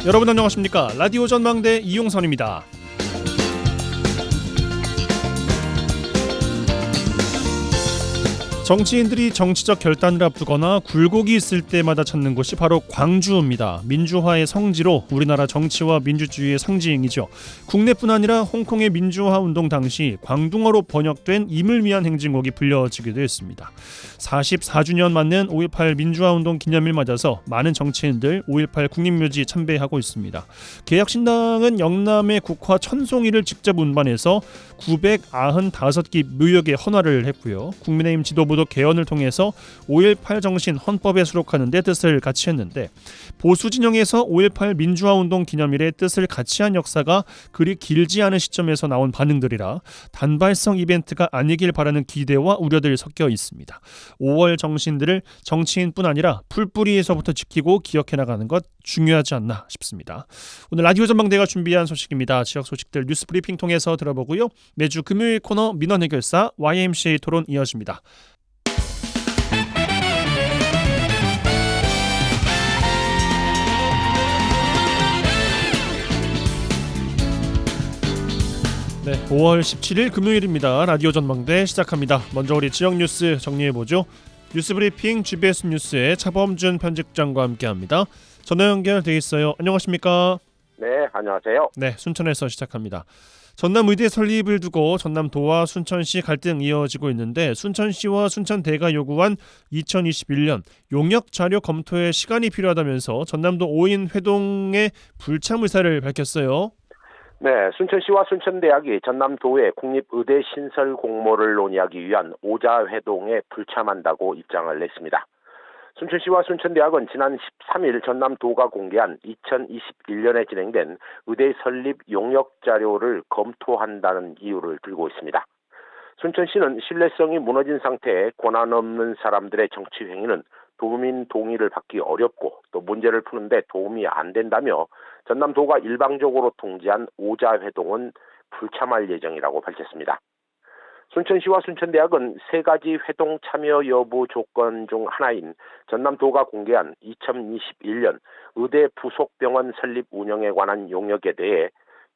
여러분 안녕하십니까? 라디오 전망대 이용선입니다. 정치인들이 정치적 결단을 앞두거나 굴곡이 있을 때마다 찾는 곳이 바로 광주입니다. 민주화의 성지로 우리나라 정치와 민주주의의 상징이죠. 국내뿐 아니라 홍콩의 민주화 운동 당시 광둥어로 번역된 임을 위한 행진곡이 불려지기도 했습니다. 44주년 맞는 5.18 민주화 운동 기념일 맞아서 많은 정치인들 5.18 국립묘지 참배하고 있습니다. 개혁신당은 영남의 국화 천송이를 직접 운반해서 995기 묘역에 헌화를 했고요. 국민의힘 지도부도 개헌을 통해서 5.18 정신 헌법에 수록하는 데 뜻을 같이 했는데, 보수 진영에서 5.18 민주화운동 기념일에 뜻을 같이 한 역사가 그리 길지 않은 시점에서 나온 반응들이라 단발성 이벤트가 아니길 바라는 기대와 우려들이 섞여 있습니다. 5월 정신들을 정치인뿐 아니라 풀뿌리에서부터 지키고 기억해 나가는 것 중요하지 않나 싶습니다. 오늘 라디오 전망대가 준비한 소식입니다. 지역 소식들 뉴스 브리핑 통해서 들어보고요. 매주 금요일 코너 민원 해결사 YMCA 토론 이어집니다. 네, 5월 17일 금요일입니다. 라디오 전망대 시작합니다. 먼저 우리 지역 뉴스 정리해보죠. 뉴스브리핑 GBS 뉴스의 차범준 편집장과 함께합니다. 전화 연결돼 있어요. 안녕하십니까? 네, 안녕하세요. 네, 순천에서 시작합니다. 전남의대 설립을 두고 전남도와 순천시 갈등 이어지고 있는데, 순천시와 순천대가 요구한 2021년 용역 자료 검토에 시간이 필요하다면서 전남도 5인 회동에 불참 의사를 밝혔어요. 네, 순천시와 순천대학이 전남도의 국립의대 신설 공모를 논의하기 위한 오자회동에 불참한다고 입장을 냈습니다. 순천시와 순천대학은 지난 13일 전남도가 공개한 2021년에 진행된 의대 설립 용역 자료를 검토한다는 이유를 들고 있습니다. 순천시는 신뢰성이 무너진 상태에 권한 없는 사람들의 정치 행위는 도민 동의를 받기 어렵고 또 문제를 푸는데 도움이 안 된다며 전남도가 일방적으로 통지한 오자회동은 불참할 예정이라고 밝혔습니다. 순천시와 순천대학은 세 가지 회동 참여 여부 조건 중 하나인 전남도가 공개한 2021년 의대 부속병원 설립 운영에 관한 용역에 대해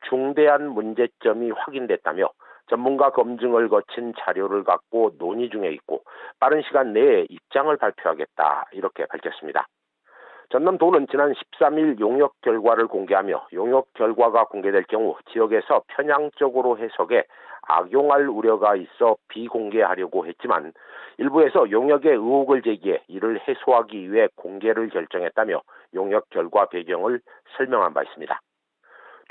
중대한 문제점이 확인됐다며 전문가 검증을 거친 자료를 갖고 논의 중에 있고 빠른 시간 내에 입장을 발표하겠다, 이렇게 밝혔습니다. 전남도는 지난 13일 용역 결과를 공개하며 용역 결과가 공개될 경우 지역에서 편향적으로 해석에 악용할 우려가 있어 비공개하려고 했지만 일부에서 용역의 의혹을 제기해 이를 해소하기 위해 공개를 결정했다며 용역 결과 배경을 설명한 바 있습니다.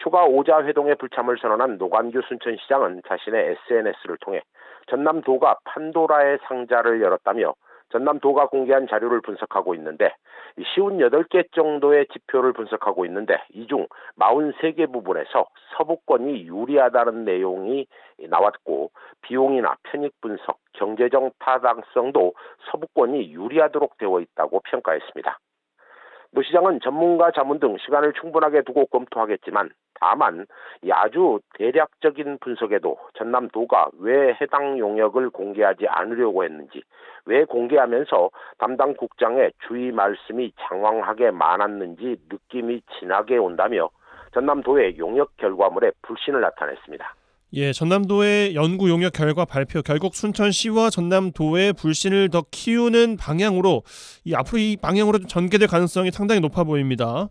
추가 오자회동에 불참을 선언한 노관규 순천시장은 자신의 SNS를 통해 전남도가 판도라의 상자를 열었다며 전남도가 공개한 자료를 분석하고 있는데 58개 정도의 지표를 분석하고 있는데 이 중 43개 부분에서 서부권이 유리하다는 내용이 나왔고 비용이나 편익 분석, 경제적 타당성도 서부권이 유리하도록 되어 있다고 평가했습니다. 노 시장은 전문가 자문 등 시간을 충분하게 두고 검토하겠지만 다만 아주 대략적인 분석에도 전남도가 왜 해당 용역을 공개하지 않으려고 했는지, 왜 공개하면서 담당 국장의 주의 말씀이 장황하게 많았는지 느낌이 진하게 온다며 전남도의 용역 결과물에 불신을 나타냈습니다. 예, 전남도의 연구 용역 결과 발표, 결국 순천시와 전남도의 불신을 더 키우는 방향으로 앞으로 이 방향으로 전개될 가능성이 상당히 높아 보입니다.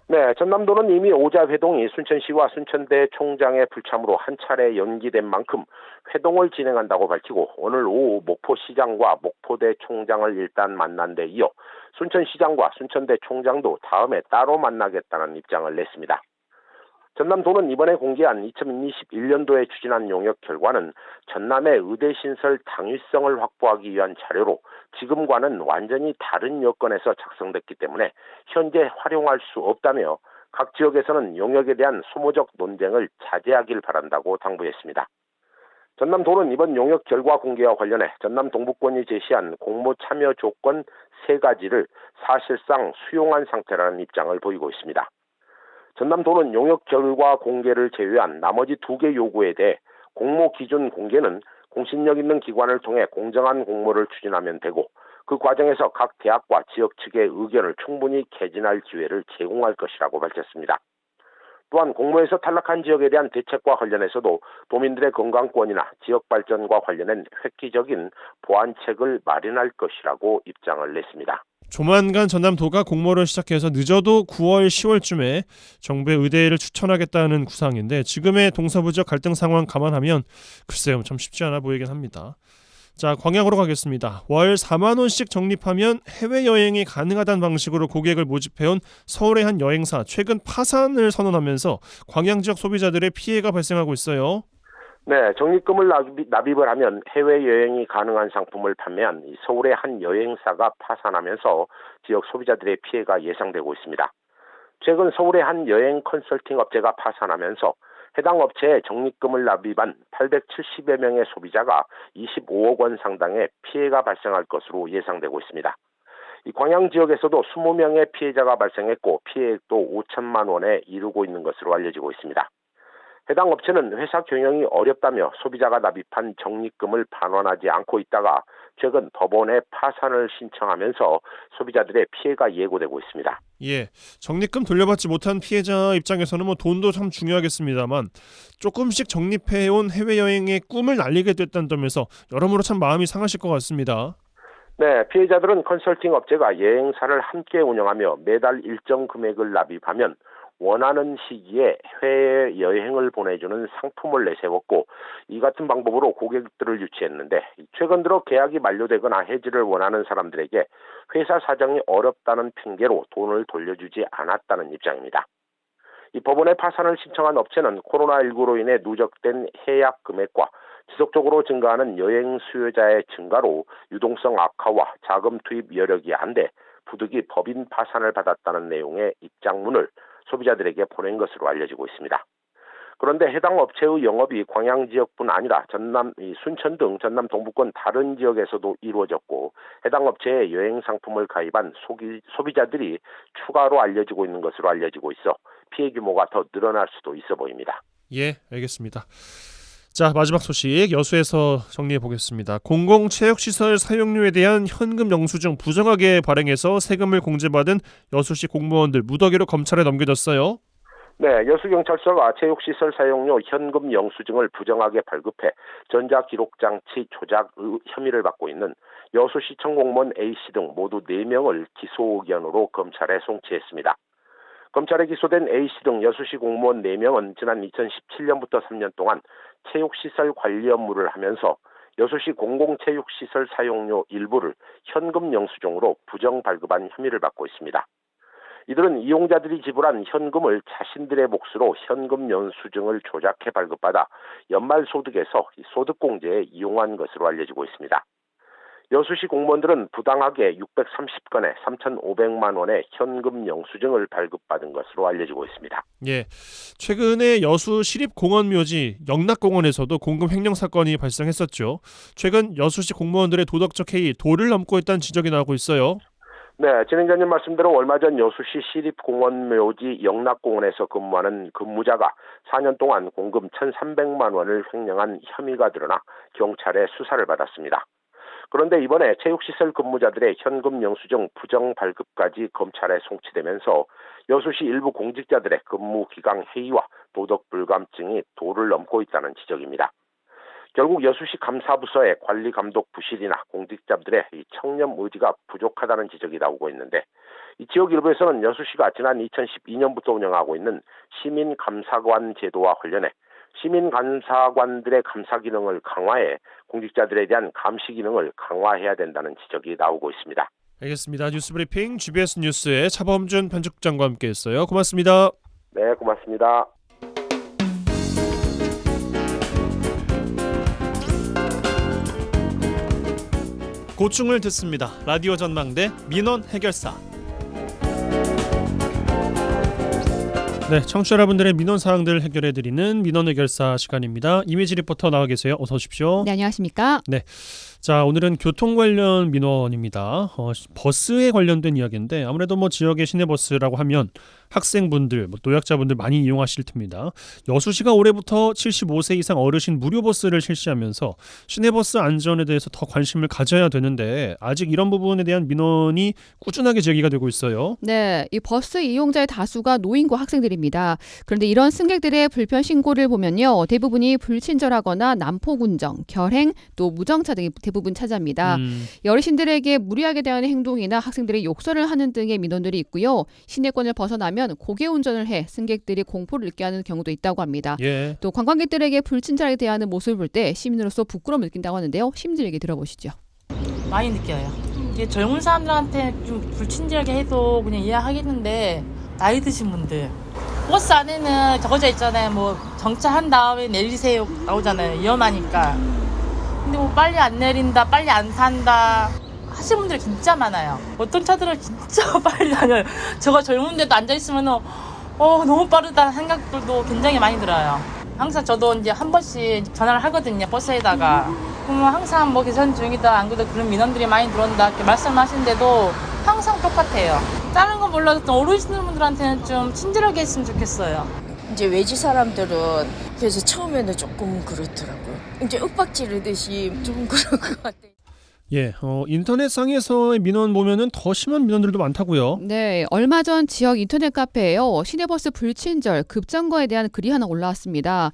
네, 전남도는 이미 오자회동이 순천시와 순천대 총장의 불참으로 한 차례 연기된 만큼 회동을 진행한다고 밝히고 오늘 오후 목포시장과 목포대 총장을 일단 만난 데 이어 순천시장과 순천대 총장도 다음에 따로 만나겠다는 입장을 냈습니다. 전남도는 이번에 공개한 2021년도에 추진한 용역 결과는 전남의 의대 신설 당위성을 확보하기 위한 자료로 지금과는 완전히 다른 여건에서 작성됐기 때문에 현재 활용할 수 없다며 각 지역에서는 용역에 대한 소모적 논쟁을 자제하길 바란다고 당부했습니다. 전남도는 이번 용역 결과 공개와 관련해 전남 동부권이 제시한 공모 참여 조건 3가지를 사실상 수용한 상태라는 입장을 보이고 있습니다. 전남도는 용역 결과 공개를 제외한 나머지 2개 요구에 대해 공모 기준 공개는 공신력 있는 기관을 통해 공정한 공모를 추진하면 되고 그 과정에서 각 대학과 지역 측의 의견을 충분히 개진할 기회를 제공할 것이라고 밝혔습니다. 또한 공모에서 탈락한 지역에 대한 대책과 관련해서도 도민들의 건강권이나 지역 발전과 관련된 획기적인 보완책을 마련할 것이라고 입장을 냈습니다. 조만간 전남도가 공모를 시작해서 늦어도 9월, 10월쯤에 정부의 의대를 추천하겠다는 구상인데 지금의 동서부적 갈등 상황 감안하면 글쎄요, 참 쉽지 않아 보이긴 합니다. 자, 광양으로 가겠습니다. 월 4만 원씩 적립하면 해외여행이 가능하다는 방식으로 고객을 모집해온 서울의 한 여행사 최근 파산을 선언하면서 광양 지역 소비자들의 피해가 발생하고 있어요. 네, 적립금을 납입을 하면 해외여행이 가능한 상품을 판매한 서울의 한 여행사가 파산하면서 지역 소비자들의 피해가 예상되고 있습니다. 최근 서울의 한 여행 컨설팅 업체가 파산하면서 해당 업체에 적립금을 납입한 870여 명의 소비자가 25억 원 상당의 피해가 발생할 것으로 예상되고 있습니다. 이 광양 지역에서도 20명의 피해자가 발생했고 피해액도 5천만 원에 이르고 있는 것으로 알려지고 있습니다. 해당 업체는 회사 경영이 어렵다며 소비자가 납입한 적립금을 반환하지 않고 있다가 최근 법원에 파산을 신청하면서 소비자들의 피해가 예고되고 있습니다. 예, 적립금 돌려받지 못한 피해자 입장에서는 돈도 참 중요하겠습니다만 조금씩 적립해온 해외여행의 꿈을 날리게 됐다는 점에서 여러모로 참 마음이 상하실 것 같습니다. 네, 피해자들은 컨설팅 업체가 여행사를 함께 운영하며 매달 일정 금액을 납입하면 원하는 시기에 해외여행을 보내주는 상품을 내세웠고 이 같은 방법으로 고객들을 유치했는데 최근 들어 계약이 만료되거나 해지를 원하는 사람들에게 회사 사정이 어렵다는 핑계로 돈을 돌려주지 않았다는 입장입니다. 이 법원에 파산을 신청한 업체는 코로나19로 인해 누적된 해약 금액과 지속적으로 증가하는 여행 수요자의 증가로 유동성 악화와 자금 투입 여력이 안 돼 부득이 법인 파산을 받았다는 내용의 입장문을 소비자들에게 보낸 것으로 알려지고 있습니다. 그런데 해당 업체의 영업이 광양 지역뿐 아니라 전남, 순천 등 전남 동부권 다른 지역에서도 이루어졌고 해당 업체에 여행 상품을 가입한 소비자들이 추가로 알려지고 있는 것으로 알려지고 있어 피해 규모가 더 늘어날 수도 있어 보입니다. 예, 알겠습니다. 자, 마지막 소식 여수에서 정리해 보겠습니다. 공공체육시설 사용료에 대한 현금 영수증 부정하게 발행해서 세금을 공제받은 여수시 공무원들 무더기로 검찰에 넘겨졌어요. 네, 여수경찰서가 체육시설 사용료 현금 영수증을 부정하게 발급해 전자기록장치 조작 혐의를 받고 있는 여수시청 공무원 A씨 등 모두 4명을 기소 의견으로 검찰에 송치했습니다. 검찰에 기소된 A씨 등 여수시 공무원 4명은 지난 2017년부터 3년 동안 체육시설 관리 업무를 하면서 여수시 공공체육시설 사용료 일부를 현금 영수증으로 부정 발급한 혐의를 받고 있습니다. 이들은 이용자들이 지불한 현금을 자신들의 몫으로 현금 영수증을 조작해 발급받아 연말 소득에서 소득공제에 이용한 것으로 알려지고 있습니다. 여수시 공무원들은 부당하게 630건에 3,500만 원의 현금 영수증을 발급받은 것으로 알려지고 있습니다. 예, 최근에 여수 시립공원묘지 영락공원에서도 공금 횡령 사건이 발생했었죠. 최근 여수시 공무원들의 도덕적 해이 도를 넘고 있다는 지적이 나오고 있어요. 네, 진행자님 말씀대로 얼마 전 여수시 시립공원묘지 영락공원에서 근무하는 근무자가 4년 동안 공금 1,300만 원을 횡령한 혐의가 드러나 경찰의 수사를 받았습니다. 그런데 이번에 체육시설 근무자들의 현금 영수증 부정 발급까지 검찰에 송치되면서 여수시 일부 공직자들의 근무기강 해이와 도덕 불감증이 도를 넘고 있다는 지적입니다. 결국 여수시 감사부서의 관리 감독 부실이나 공직자들의 청렴 의지가 부족하다는 지적이 나오고 있는데 이 지역 일부에서는 여수시가 지난 2012년부터 운영하고 있는 시민감사관 제도와 관련해 시민감사관들의 감사 기능을 강화해 공직자들에 대한 감시 기능을 강화해야 된다는 지적이 나오고 있습니다. 알겠습니다. 뉴스브리핑 GBS 뉴스의 차범준 편집국장과 함께했어요. 고맙습니다. 네, 고맙습니다. 고충을 듣습니다. 라디오 전망대 민원 해결사. 네, 청취자 여러분들의 민원 사항들 해결해드리는 민원 해결사 시간입니다. 이미지 리포터 나와 계세요. 어서 오십시오. 네, 안녕하십니까? 네, 자 오늘은 교통 관련 민원입니다. 버스에 관련된 이야기인데 아무래도 지역의 시내버스라고 하면 학생분들, 노약자분들 많이 이용하실 텐입니다. 여수시가 올해부터 75세 이상 어르신 무료 버스를 실시하면서 시내버스 안전에 대해서 더 관심을 가져야 되는데 아직 이런 부분에 대한 민원이 꾸준하게 제기가 되고 있어요. 네, 이 버스 이용자의 다수가 노인과 학생들입니다. 그런데 이런 승객들의 불편 신고를 보면요, 대부분이 불친절하거나 난폭운전, 결행, 또 무정차 등이 대부분 차지합니다. 이 어르신들에게 무리하게 대하는 행동이나 학생들이 욕설을 하는 등의 민원들이 있고요. 시내권을 벗어나면 고개 운전을 해 승객들이 공포를 느끼게 하는 경우도 있다고 합니다. 예. 또 관광객들에게 불친절하게 대하는 모습을 볼 때 시민으로서 부끄러움을 느낀다고 하는데요. 시민들 얘기 들어보시죠. 많이 느껴요. 이게 젊은 사람들한테 좀 불친절하게 해도 그냥 이해하겠는데 나이 드신 분들 버스 안에는 적어져 있잖아요. 뭐 정차한 다음에 내리세요 나오잖아요. 위험하니까. 근데 뭐 빨리 안 내린다, 빨리 안 산다 하시는 분들 진짜 많아요. 어떤 차들은 진짜 빨리 다녀요. 저거 젊은데도 앉아 있으면은 너무 빠르다는 생각들도 굉장히 많이 들어요. 항상 저도 이제 한 번씩 전화를 하거든요, 버스에다가. 그러면 항상 뭐 개선 중이다, 안 그래도 그런 민원들이 많이 들어온다 이렇게 말씀하시는데도 항상 똑같아요. 다른 건 몰라도 좀 어르신분들한테는 좀 친절하게 했으면 좋겠어요. 이제 외지 사람들은 그래서 처음에는 조금 그렇더라고요. 이제 윽박지르듯이 좀 그럴 것 같아요. 예, 인터넷상에서의 민원 보면은 더 심한 민원들도 많다고요. 네, 얼마 전 지역 인터넷 카페에요. 시내버스 불친절 급정거에 대한 글이 하나 올라왔습니다.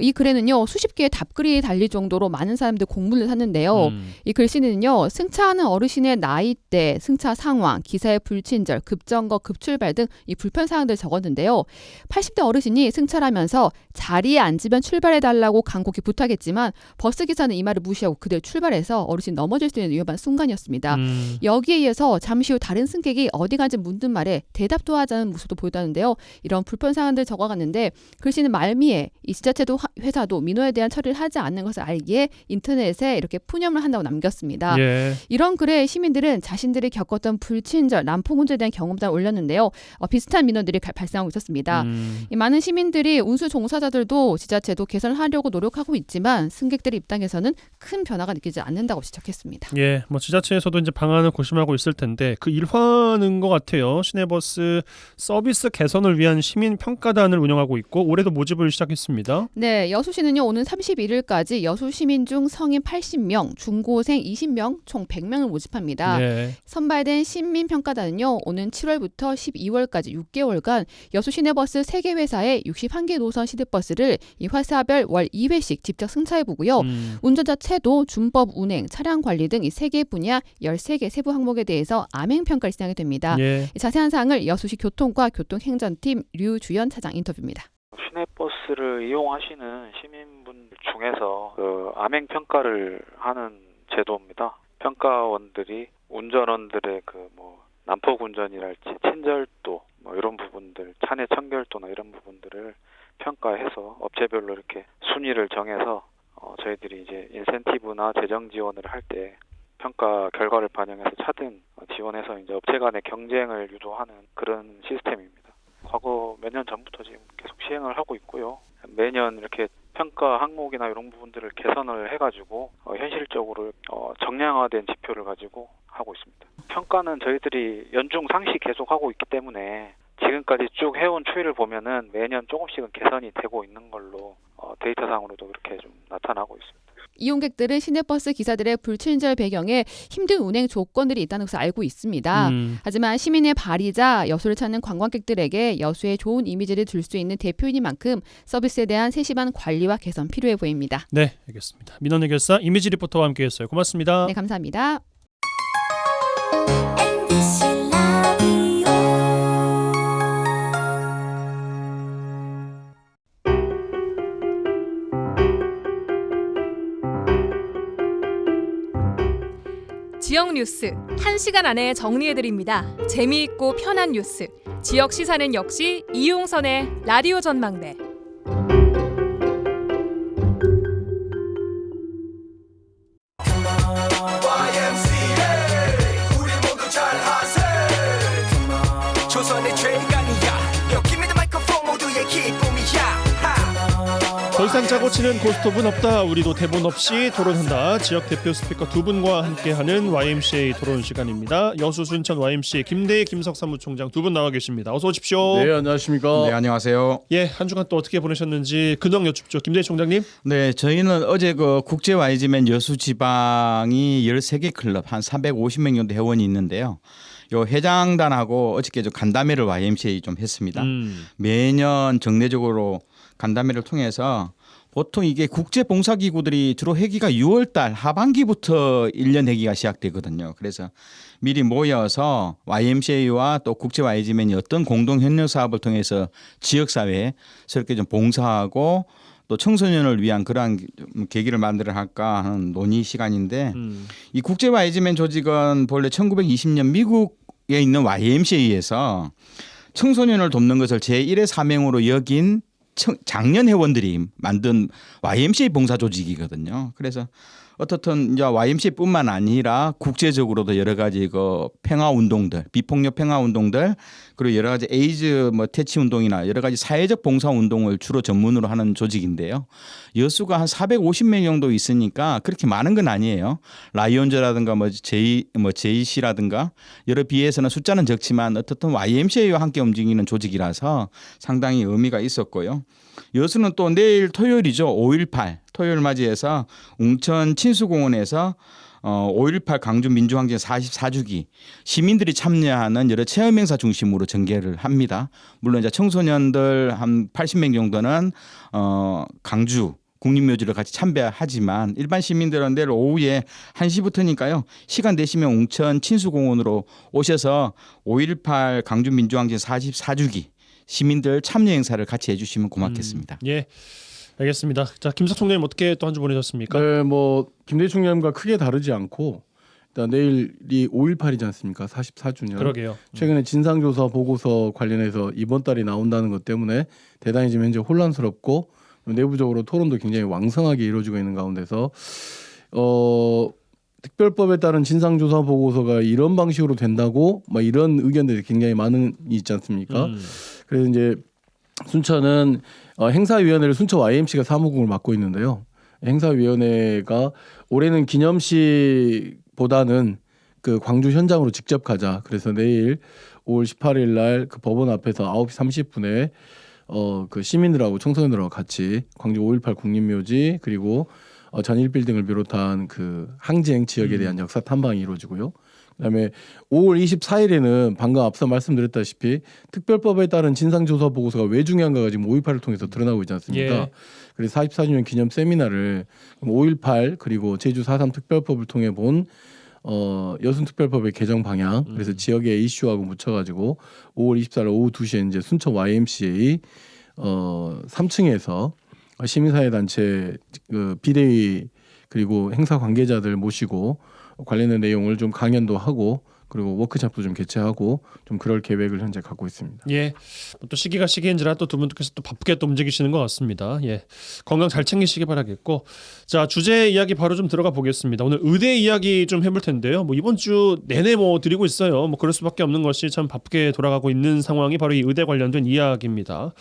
이 글에는요, 수십 개의 답글이 달릴 정도로 많은 사람들이 공문을 샀는데요. 이 글씨는요, 승차하는 어르신의 나이대, 승차 상황, 기사의 불친절, 급정거, 급출발 등 이 불편 사항들을 적었는데요. 80대 어르신이 승차를 하면서 자리에 앉으면 출발해달라고 간곡히 부탁했지만 버스 기사는 이 말을 무시하고 그대로 출발해서 어르신 넘어질 수 있는 위험한 순간이었습니다. 여기에 이어서 잠시 후 다른 승객이 어디 간지 묻는 말에 대답도 하지 않은 모습도 보였다는데요. 이런 불편 사항들 적어갔는데 글씨는 말미에 이 지자체도 회사도 민원에 대한 처리를 하지 않는 것을 알기에 인터넷에 이렇게 푸념을 한다고 남겼습니다. 예. 이런 글에 시민들은 자신들이 겪었던 불친절, 난폭운전에 대한 경험담을 올렸는데요. 비슷한 민원들이 발생하고 있었습니다. 이 많은 시민들이 운수 종사자들도 지자체도 개선을 하려고 노력하고 있지만 승객들의 입장에서는 큰 변화가 느끼지 않는다고 지적했습니다. 예, 뭐 지자체에서도 이제 방안을 고심하고 있을 텐데 그 일환인 것 같아요. 시내버스 서비스 개선을 위한 시민 평가단을 운영하고 있고 올해도 모집을 시작했습니다. 네, 여수시는요 오는 31일까지 여수 시민 중 성인 80명, 중고생 20명, 총 100명을 모집합니다. 예. 선발된 시민 평가단은요 오는 7월부터 12월까지 6개월간 여수 시내버스 3개 회사의 61개 노선 시내버스를 이 회사별 월 2회씩 직접 승차해 보고요. 운전자 채도, 준법 운행, 차량 관리 등 이 3개 분야 13개 세부 항목에 대해서 암행 평가를 진행하게 됩니다. 예. 자세한 사항을 여수시 교통과 교통행정팀 류주연 차장 인터뷰입니다. 시내버스를 이용하시는 시민분들 중에서 그 암행 평가를 하는 제도입니다. 평가원들이 운전원들의 그 뭐 난폭 운전이랄지 친절도 뭐 이런 부분들, 차내 청결도나 이런 부분들을 평가해서 업체별로 이렇게 순위를 정해서 저희들이 이제 인센티브나 재정 지원을 할 때 평가 결과를 반영해서 차등 지원해서 이제 업체 간의 경쟁을 유도하는 그런 시스템입니다. 과거 몇 년 전부터 지금 계속 시행을 하고 있고요. 매년 이렇게 평가 항목이나 이런 부분들을 개선을 해가지고 현실적으로 정량화된 지표를 가지고 하고 있습니다. 평가는 저희들이 연중 상시 계속 하고 있기 때문에 지금까지 쭉 해온 추이를 보면은 매년 조금씩은 개선이 되고 있는 걸로 데이터상으로도 그렇게 좀 나타나고 있습니다. 이용객들은 시내버스 기사들의 불친절 배경에 힘든 운행 조건들이 있다는 것을 알고 있습니다. 하지만 시민의 발이자 여수를 찾는 관광객들에게 여수에 좋은 이미지를 줄 수 있는 대표인 만큼 서비스에 대한 세심한 관리와 개선 필요해 보입니다. 네, 알겠습니다. 민원 해결사 이미지 리포터와 함께했어요. 고맙습니다. 네, 감사합니다. 지역 뉴스 1시간 안에 정리해드립니다. 재미있고 편한 뉴스, 지역 시사는 역시 이용선의 라디오 전망대. 항상 짜고 치는 고스톱은 없다. 우리도 대본 없이 토론한다. 지역 대표 스피커 두 분과 함께하는 YMCA 토론 시간입니다. 여수 순천 YMCA 김대희 김석 사무총장 두 분 나와 계십니다. 어서 오십시오. 네, 안녕하십니까. 네, 안녕하세요. 예, 한 주간 또 어떻게 보내셨는지 근황 여쭙죠. 김대희 총장님. 네, 저희는 어제 그 국제 YG맨 여수 지방이 13개 클럽 한 350명 정도 회원이 있는데요. 요 회장단하고 어저께 저 간담회를 YMCA 좀 했습니다. 매년 정례적으로 간담회를 통해서 보통 이게 국제 봉사기구들이 주로 회기가 6월달 하반기부터 1년 회기가 시작되거든요. 그래서 미리 모여서 YMCA와 또 국제 YG맨이 어떤 공동 협력 사업을 통해서 지역사회에 새롭게 좀 봉사하고 또 청소년을 위한 그러한 계기를 만들어 할까 하는 논의 시간인데 이 국제 YG맨 조직은 본래 1920년 미국에 있는 YMCA에서 청소년을 돕는 것을 제1의 사명으로 여긴 장년 회원들이 만든 YMCA 봉사 조직이거든요. 그래서 어떻든 이제 YMCA뿐만 아니라 국제적으로도 여러 가지 그 평화 운동들, 비폭력 평화 운동들, 그리고 여러 가지 에이즈 퇴치 운동이나 여러 가지 사회적 봉사 운동을 주로 전문으로 하는 조직인데요. 여수가 한 450명 정도 있으니까 그렇게 많은 건 아니에요. 라이온즈라든가 JC라든가 여러 비해서는 숫자는 적지만 어떻든 YMCA와 함께 움직이는 조직이라서 상당히 의미가 있었고요. 여수는 또 내일 토요일이죠. 5.18 토요일 맞이해서 웅천 친수공원에서 5.18 강주 민주항쟁 44주기 시민들이 참여하는 여러 체험 행사 중심으로 전개를 합니다. 물론 이제 청소년들 한 80명 정도는 강주 국립묘지를 같이 참배하지만 일반 시민들은 내일 오후에 1시부터니까요. 시간 되시면 웅천 친수공원으로 오셔서 5.18 강주 민주항쟁 44주기 시민들 참여 행사를 같이 해주시면 고맙겠습니다. 예, 알겠습니다. 자, 김석 총장님 어떻게 또 한 주 보내셨습니까? 네, 김대희 총장님과 크게 다르지 않고 일단 내일이 5.18이지 않습니까? 44주년. 그러게요. 최근에 진상조사 보고서 관련해서 이번 달에 나온다는 것 때문에 대단히 지금 현재 혼란스럽고 내부적으로 토론도 굉장히 왕성하게 이루어지고 있는 가운데서 특별법에 따른 진상조사 보고서가 이런 방식으로 된다고 이런 의견들이 굉장히 많은 있지 않습니까? 그래서 이제 순천은 행사위원회를 순천 YMC가 사무국을 맡고 있는데요. 행사위원회가 올해는 기념식보다는 그 광주 현장으로 직접 가자. 그래서 내일 5월 18일 날 그 법원 앞에서 9시 30분에 그 시민들하고 청소년들하고 같이 광주 5.18 국립묘지 그리고 전일빌딩을 비롯한 그 항쟁 지역에 대한 역사 탐방이 이루어지고요. 그다음에 5월 24일에는 방금 앞서 말씀드렸다시피 특별법에 따른 진상조사 보고서가 왜 중요한가가 지금 5.18을 통해서 드러나고 있지 않습니까? 예. 그래서 44주년 기념 세미나를 5.18 그리고 제주 4.3 특별법을 통해 본 여순특별법의 개정 방향 그래서 지역의 이슈하고 묻혀가지고 5월 24일 오후 2시에 이제 순천 YMCA 3층에서 시민사회단체 그 비대위 그리고 행사 관계자들 모시고 관련된 내용을 좀 강연도 하고 그리고 워크숍도 좀 개최하고 좀 그럴 계획을 현재 갖고 있습니다. 예, 또 시기가 시기인지라 또 두 분께서 또 바쁘게 또 움직이시는 것 같습니다. 예, 건강 잘 챙기시기 바라겠고, 자 주제 이야기 바로 좀 들어가 보겠습니다. 오늘 의대 이야기 좀 해볼 텐데요. 이번 주 내내 드리고 있어요. 그럴 수밖에 없는 것이 참 바쁘게 돌아가고 있는 상황이 바로 이 의대 관련된 이야기입니다.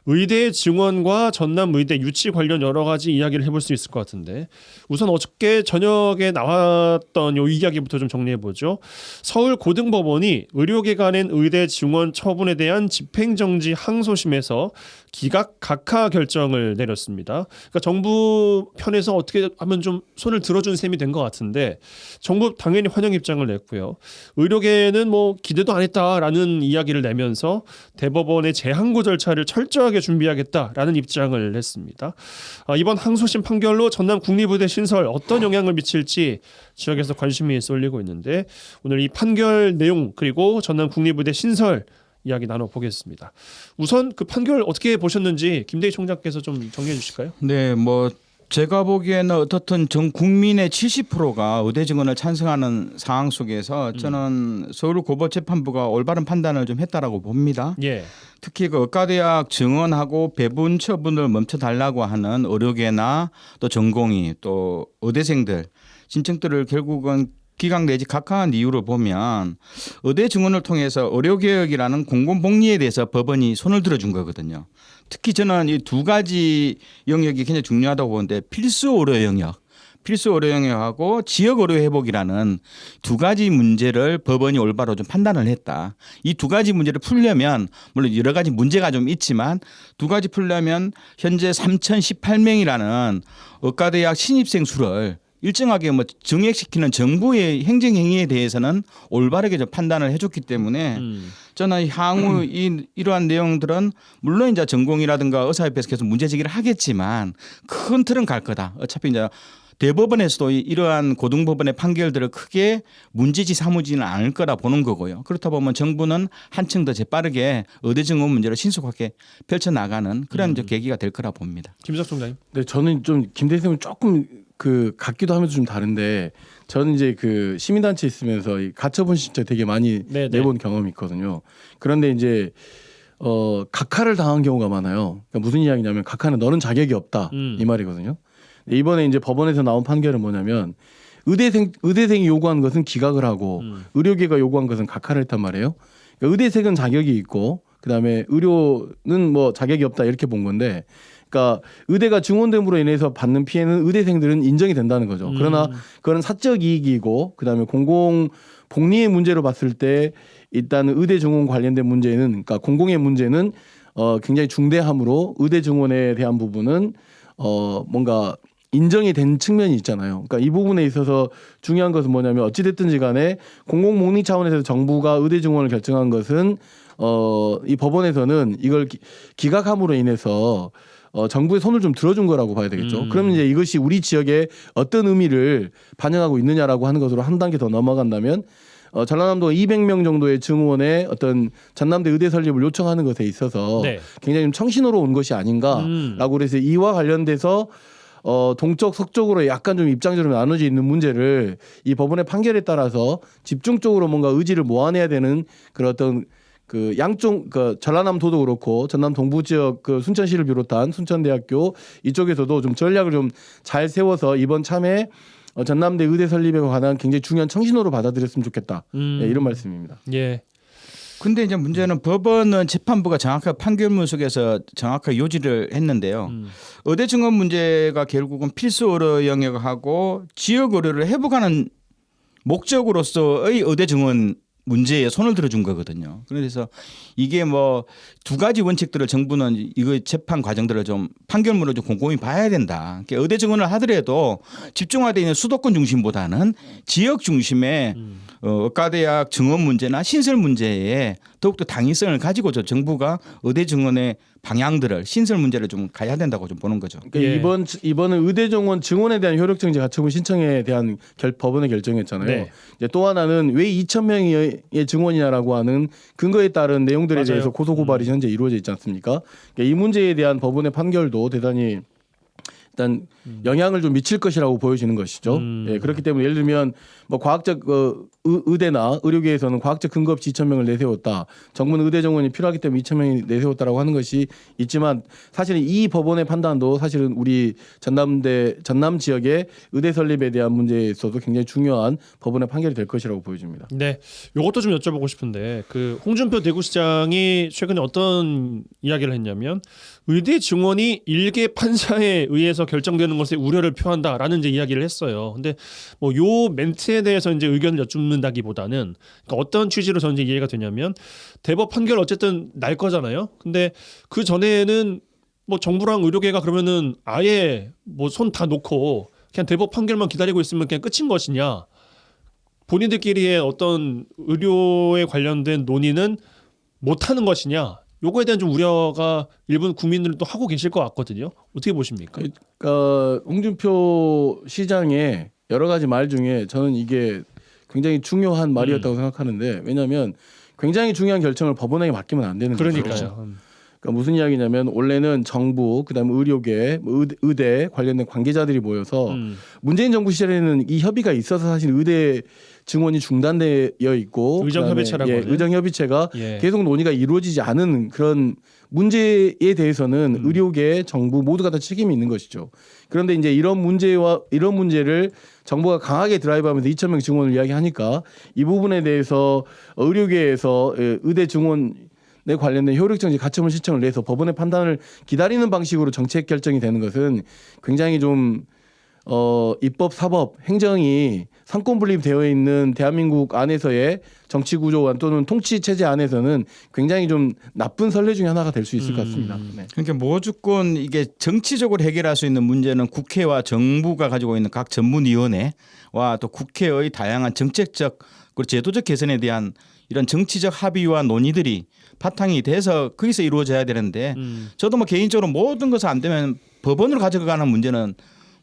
의대 증원과 전남 의대 유치 관련 여러 가지 이야기를 해볼 수 있을 것 같은데 우선 어저께 저녁에 나왔던 이 이야기부터 좀 정리해 보죠. 서울고등법원이 의료계 간의 의대 증원 처분에 대한 집행정지 항소심에서 기각 각하 결정을 내렸습니다. 그러니까 정부 편에서 어떻게 하면 좀 손을 들어준 셈이 된 것 같은데 정부 당연히 환영 입장을 냈고요. 의료계는 기대도 안 했다라는 이야기를 내면서 대법원의 재항고 절차를 철저하게 준비하겠다라는 입장을 냈습니다. 이번 항소심 판결로 전남 국립의대 신설 어떤 영향을 미칠지 지역에서 관심이 쏠리고 있는데 오늘 이 판결 내용 그리고 전남 국립의대 신설 이야기 나눠보겠습니다. 우선 그 판결 어떻게 보셨는지 김대희 총장께서 좀 정리해 주실까요? 네, 제가 보기에는 어떻든 전 국민의 70%가 의대 증원을 찬성하는 상황 속에서 저는 서울고법재판부가 올바른 판단을 좀 했다라고 봅니다. 예. 특히 그 의과대학 증원하고 배분 처분을 멈춰달라고 하는 의료계나 또 전공의 또 의대생들 신청들을 결국은 기각 내지 각하한 이유를 보면 의대 증원을 통해서 의료개혁이라는 공공복리에 대해서 법원이 손을 들어준 거거든요. 특히 저는 이 두 가지 영역이 굉장히 중요하다고 보는데 필수 의료 영역, 필수 의료 영역하고 지역 의료 회복이라는 두 가지 문제를 법원이 올바로 좀 판단을 했다. 이 두 가지 문제를 풀려면 물론 여러 가지 문제가 좀 있지만 두 가지 풀려면 현재 3,018명이라는 의과대학 신입생 수를 일정하게 뭐 증액시키는 정부의 행정행위에 대해서는 올바르게 좀 판단을 해줬기 때문에 저는 향후 이러한 내용들은 물론 이제 전공이라든가 의사협회에서 계속 문제 제기를 하겠지만 큰 틀은 갈 거다. 어차피 이제 대법원에서도 이러한 고등법원의 판결들을 크게 문제지 삼으지는 않을 거라 보는 거고요. 그렇다 보면 정부는 한층 더 재빠르게 의대 증원 문제를 신속하게 펼쳐나가는 그런 이제 계기가 될 거라 봅니다. 김석 총장님. 네, 저는 좀 김 대표님 조금 그 같기도 하면서 좀 다른데 저는 이제 그 시민단체 있으면서 이 가처분 신청 되게 많이 네네. 내본 경험이 있거든요. 그런데 이제 각하를 당한 경우가 많아요. 그러니까 무슨 이야기냐면 각하는 너는 자격이 없다 이 말이거든요. 이번에 이제 법원에서 나온 판결은 뭐냐면 의대생이 요구한 것은 기각을 하고 의료계가 요구한 것은 각하를 했단 말이에요. 그러니까 의대생은 자격이 있고 그다음에 의료는 뭐 자격이 없다 이렇게 본 건데, 그러니까 의대가 증원됨으로 인해서 받는 피해는 의대생들은 인정이 된다는 거죠. 그러나 그건 사적 이익이고 그다음에 공공 복리의 문제로 봤을 때 일단 의대 증원 관련된 문제는 그러니까 공공의 문제는 굉장히 중대하므로 의대 증원에 대한 부분은 뭔가 인정이 된 측면이 있잖아요. 그러니까 이 부분에 있어서 중요한 것은 뭐냐면 어찌됐든지 간에 공공복리 차원에서 정부가 의대 증원을 결정한 것은 이 법원에서는 이걸 기각함으로 인해서 정부의 손을 좀 들어준 거라고 봐야 되겠죠. 그러면 이제 이것이 우리 지역에 어떤 의미를 반영하고 있느냐라고 하는 것으로 한 단계 더 넘어간다면 전라남도 200명 정도의 증원에 어떤 전남대 의대 설립을 요청하는 것에 있어서 네. 굉장히 좀 청신호로 온 것이 아닌가라고 그래서 이와 관련돼서 동쪽 서쪽으로 약간 좀 입장이 좀 나눠져 있는 문제를 이 법원의 판결에 따라서 집중적으로 뭔가 의지를 모아내야 되는 그런 어떤 그 양쪽 그 전라남도도 그렇고 전남 동부 지역 그 순천시를 비롯한 순천대학교 이쪽에서도 좀 전략을 좀 잘 세워서 이번 참에 전남대 의대 설립에 관한 굉장히 중요한 청신호로 받아들였으면 좋겠다. 네, 이런 말씀입니다. 예. 근데 이제 문제는 법원은 재판부가 정확하게 판결문 속에서 정확하게 요지를 했는데요. 의대 증원 문제가 결국은 필수 의료 영역하고 지역 의료를 회복하는 목적으로서의 의대 증원 문제에 손을 들어준 거거든요. 그래서 이게 뭐 두 가지 원칙들을 정부는 이거 재판 과정들을 좀 판결문을 좀 꼼꼼히 봐야 된다. 그러니까 의대 증원을 하더라도 집중화되어 있는 수도권 중심보다는 지역 중심의 의과대학 증원 문제나 신설 문제에 더욱더 당위성을 가지고 정부가 의대 증원의 방향들을 신설 문제를 좀 가야 된다고 좀 보는 거죠. 그러니까 예. 이번은 의대 증원에 대한 효력정지 가처분 신청에 대한 법원의 결정이었잖아요. 네. 이제 또 하나는 왜 2,000명의 증원이냐라고 하는 근거에 따른 내용들에 맞아요. 대해서 고소 고발이 현재 이루어져 있지 않습니까? 그러니까 이 문제에 대한 법원의 판결도 대단히 일단 영향을 좀 미칠 것이라고 보여지는 것이죠. 예, 그렇기 때문에 예를 들면 뭐 과학적 의대나 의료계에서는 과학적 근거 없이 2,000명을 내세웠다. 정부는 의대 정원이 필요하기 때문에 2,000명이 내세웠다라고 하는 것이 있지만 사실은 이 법원의 판단도 사실은 우리 전남 지역의 의대 설립에 대한 문제에 있어서 굉장히 중요한 법원의 판결이 될 것이라고 보여집니다. 네, 이것도 좀 여쭤보고 싶은데 그 홍준표 대구시장이 최근에 어떤 이야기를 했냐면 의대 증원이 일개 판사에 의해서 결정되는 것에 우려를 표한다라는 이제 이야기를 했어요. 근데 뭐 요 멘트에 대해서 이제 의견을 여쭙는다기보다는 그러니까 어떤 취지로 저는 이제 이해가 되냐면 대법 판결 어쨌든 날 거잖아요. 근데 그 전에는 뭐 정부랑 의료계가 그러면은 아예 뭐 손 다 놓고 그냥 대법 판결만 기다리고 있으면 그냥 끝인 것이냐? 본인들끼리의 어떤 의료에 관련된 논의는 못 하는 것이냐? 요거에 대한 좀 우려가 일본 국민들도 하고 계실 것 같거든요. 어떻게 보십니까? 홍준표 시장의 여러 가지 말 중에 저는 이게 굉장히 중요한 말이었다고 생각하는데 왜냐하면 굉장히 중요한 결정을 법원에게 맡기면 안 되는 거죠. 그러니까요. 그러니까 무슨 이야기냐면 원래는 정부 그다음에 의료계, 의대 관련된 관계자들이 모여서 문재인 정부 시절에는 이 협의가 있어서 사실 의대 증원이 중단되어 있고 의정협의체라고 하는. 의정협의체가 예. 계속 논의가 이루어지지 않은 그런 문제에 대해서는 의료계, 정부 모두가 다 책임이 있는 것이죠. 그런데 이제 이런 문제를 정부가 강하게 드라이브하면서 2,000명 증원을 이야기하니까 이 부분에 대해서 의료계에서 의대 증원에 관련된 효력정지 가처분 신청을 내서 법원의 판단을 기다리는 방식으로 정책 결정이 되는 것은 굉장히 좀 입법, 사법, 행정이 상권 분립되어 있는 대한민국 안에서의 정치 구조 또는 통치 체제 안에서는 굉장히 좀 나쁜 선례 중에 하나가 될 수 있을 것 같습니다. 네. 그러니까 무조건 이게 정치적으로 해결할 수 있는 문제는 국회와 정부가 가지고 있는 각 전문위원회와 또 국회의 다양한 정책적 그리고 제도적 개선에 대한 이런 정치적 합의와 논의들이 바탕이 돼서 거기서 이루어져야 되는데 저도 뭐 개인적으로 모든 것이 안 되면 법원으로 가져가는 문제는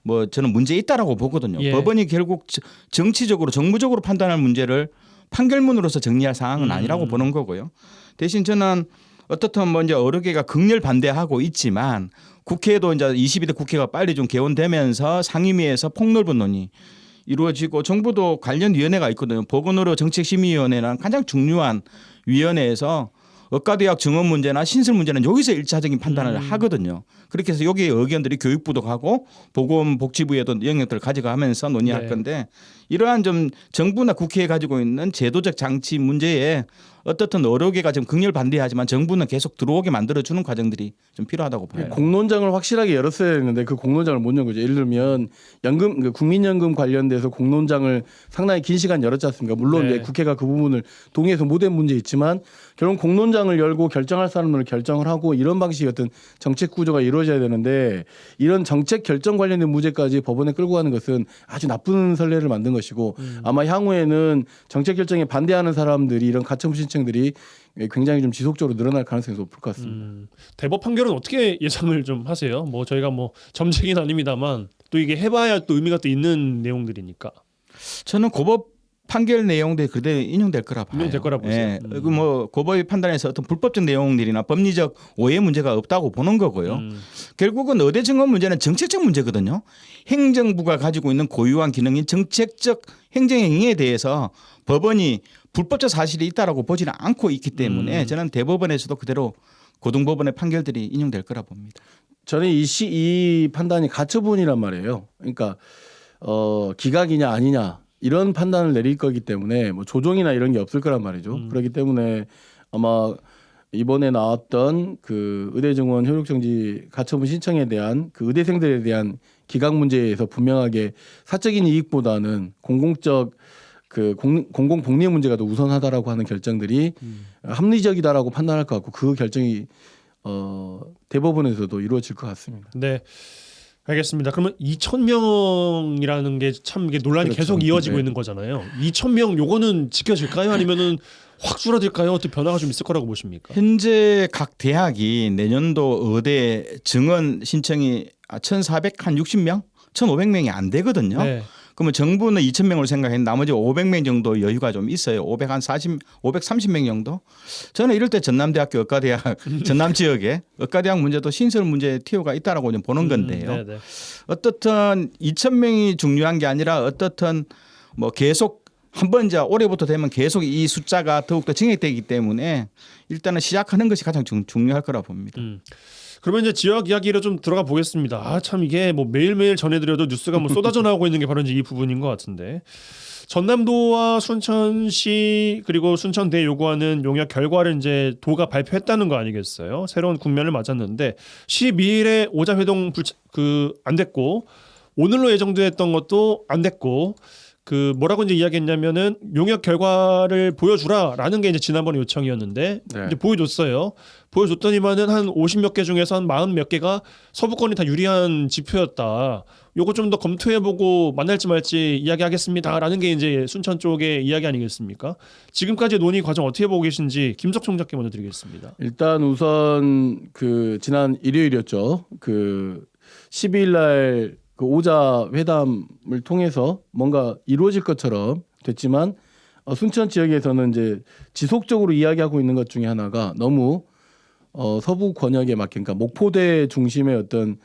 뭐 저는 문제 있다라고 보거든요. 예. 법원이 결국 정치적으로 정무적으로 판단할 문제를 판결문으로서 정리할 사항은 아니라고 보는 거고요. 대신 저는 어떻든 뭐 이제 여러 개가 극렬 반대하고 있지만 국회에도 이제 22대 국회가 빨리 좀 개원되면서 상임위에서 폭넓은 논의 이루어지고 정부도 관련 위원회가 있거든요. 보건의료 정책심의위원회는 가장 중요한 위원회에서 의과대학 증원 문제나 신설 문제는 여기서 1차적인 판단을 하거든요. 그렇게 해서 여기에 의견들이 교육부도 가고 보건복지부에도 영역들을 가져가면서 논의할 네. 건데 이러한 좀 정부나 국회에 가지고 있는 제도적 장치 문제에 어떻든 여러 개가 지금 극렬 반대하지만 정부는 계속 들어오게 만들어주는 과정들이 좀 필요하다고 봐요. 공론장을 확실하게 열었어야 했는데 그 공론장을 못 연 거죠. 예를 들면 국민연금 관련돼서 공론장을 상당히 긴 시간 열었지 않습니까? 물론 네. 이제 국회가 그 부분을 동의해서 못한 문제 있지만 결국 공론장을 열고 결정할 사람을 결정을 하고 이런 방식의 어떤 정책 구조가 이루어져야 되는데 이런 정책 결정 관련된 문제까지 법원에 끌고 가는 것은 아주 나쁜 선례를 만든 것이고 아마 향후에는 정책 결정에 반대하는 사람들이 이런 가처분 신청들이 굉장히 좀 지속적으로 늘어날 가능성이 높을 것 같습니다. 대법 판결은 어떻게 예상을 좀 하세요? 뭐 저희가 뭐 점쟁이는 아닙니다만 또 이게 해봐야 또 의미가 또 있는 내용들이니까. 저는 고법 판결 내용들이 그대로 인용될 거라 봐요. 인용될 거라 보세요. 예. 뭐 고법의 판단에서 어떤 불법적 내용들이나 법리적 오해 문제가 없다고 보는 거고요. 결국은 의대 증원 문제는 정책적 문제거든요. 행정부가 가지고 있는 고유한 기능인 정책적 행정행위에 대해서 법원이 불법적 사실이 있다라고 보지는 않고 있기 때문에 저는 대법원에서도 그대로 고등법원의 판결들이 인용될 거라 봅니다. 저는 이 판단이 가처분이란 말이에요. 그러니까 기각이냐 아니냐 이런 판단을 내릴 거기 때문에 뭐 조정이나 이런 게 없을 거란 말이죠. 그렇기 때문에 아마 이번에 나왔던 그 의대 증원 효력정지 가처분 신청에 대한 그 의대생들에 대한 기각 문제에서 분명하게 사적인 이익보다는 공공적 그 공공 복리 문제가 더 우선하다라고 하는 결정들이 합리적이다라고 판단할 것 같고 그 결정이 대법원에서도 이루어질 것 같습니다. 네. 알겠습니다. 그러면 2,000명이라는 게 참 이게 논란이 그렇죠. 계속 이어지고 네. 있는 거잖아요. 2,000명 요거는 지켜질까요? 아니면은 확 줄어들까요? 어떻게 변화가 좀 있을 거라고 보십니까? 현재 각 대학이 내년도 의대 증원 신청이 1,460명, 1,500명이 안 되거든요. 네. 그러면 정부는 2,000명으로 생각했는데 나머지 500명 정도 여유가 좀 있어요. 530명 정도. 저는 이럴 때 전남대학교 의과대학 전남 지역에 의과대학 문제도 신설 문제에 티오가 있다라고 좀 보는 건데요. 네네. 어떻든 2,000명이 중요한 게 아니라 어떻든 뭐 계속 한번 이제 올해부터 되면 계속 이 숫자가 더욱더 증액되기 때문에 일단은 시작하는 것이 가장 중요할 거라 봅니다. 그러면 이제 지역 이야기로 좀 들어가 보겠습니다. 아, 참 이게 뭐 매일매일 전해드려도 뉴스가 뭐 쏟아져 나오고 있는 게 바로 이제 이 부분인 것 같은데 전남도와 순천시 그리고 순천대 요구하는 용역 결과를 이제 도가 발표했다는 거 아니겠어요? 새로운 국면을 맞았는데 12일에 오자회동 안 됐고 오늘로 예정됐던 것도 안 됐고 그 뭐라고 이제 이야기했냐면은 용역 결과를 보여주라라는 게 이제 지난번에 요청이었는데 네. 이제 보여줬어요. 보여줬더니만은 한 50몇 개 중에서 한 40몇 개가 서부권이 다 유리한 지표였다. 요거 좀 더 검토해보고 만날지 말지 이야기하겠습니다라는 게 이제 순천 쪽의 이야기 아니겠습니까? 지금까지 논의 과정 어떻게 보고 계신지 김석 총장께 먼저 드리겠습니다. 일단 우선 그 지난 일요일이었죠. 그 12일 날 그 오자 회담을 통해서 뭔가 이루어질 것처럼 됐지만 순천 지역에서는 이제 지속적으로 이야기하고 있는 것 중에 하나가 너무 서부 권역에 맡긴 그러니까 목포대 중심의 어떤